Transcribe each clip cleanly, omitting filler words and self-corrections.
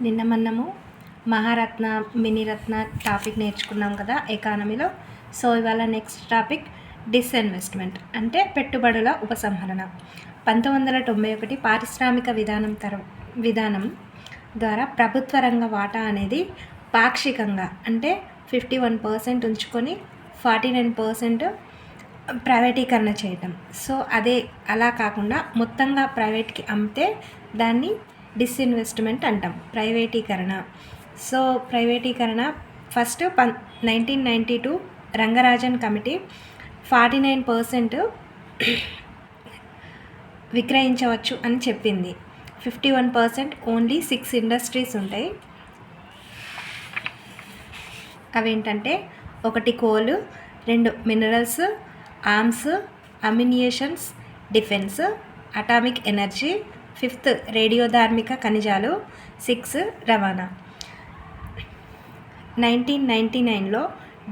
నిన్న మనము మహారత్న మినీరత్న టాపిక్ నేర్చుకున్నాం కదా ఎకానమీలో. సో ఇవాళ నెక్స్ట్ టాపిక్ డిస్ఇన్వెస్ట్మెంట్ అంటే పెట్టుబడుల ఉపసంహరణ. 1991 పారిశ్రామిక విధానం ద్వారా ప్రభుత్వ రంగ వాటా అనేది పాక్షికంగా అంటే 51% ఉంచుకొని 49% ప్రైవేటీకరణ చేయటం. సో అలా కాకుండా మొత్తంగా ప్రైవేట్కి అమ్మితే దాన్ని డిస్ఇన్వెస్ట్మెంట్ అంటాం, ప్రైవేటీకరణ. సో ప్రైవేటీకరణ ఫస్ట్ 1992 రంగరాజన్ కమిటీ 49% విక్రయించవచ్చు అని చెప్పింది. 51% ఓన్లీ 6 ఇండస్ట్రీస్ ఉంటాయి. అవేంటంటే 1 coal, 2 minerals, arms, అమ్యునిషన్స్, defence, atomic energy, 5th రేడియోధార్మిక ఖనిజాలు, 6 రవాణా. 1999లో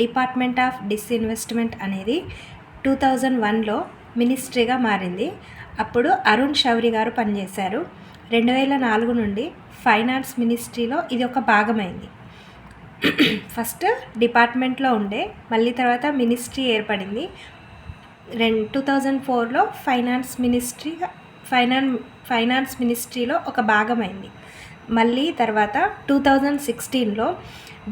డిపార్ట్మెంట్ ఆఫ్ డిస్ఇన్వెస్ట్మెంట్ అనేది 2001లో మినిస్ట్రీగా మారింది. అప్పుడు అరుణ్ శౌరి గారు పనిచేశారు. 2004 నుండి ఫైనాన్స్ మినిస్ట్రీలో ఇది ఒక భాగమైంది. ఫస్ట్ డిపార్ట్మెంట్లో ఉండే, మళ్ళీ తర్వాత మినిస్ట్రీ ఏర్పడింది. 2004లో ఫైనాన్స్ మినిస్ట్రీలో ఒక భాగమైంది. మళ్ళీ తర్వాత 2016లో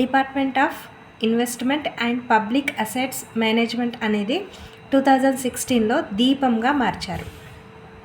department of investment and public assets management అనేది 2016లో దీపంగా మార్చారు.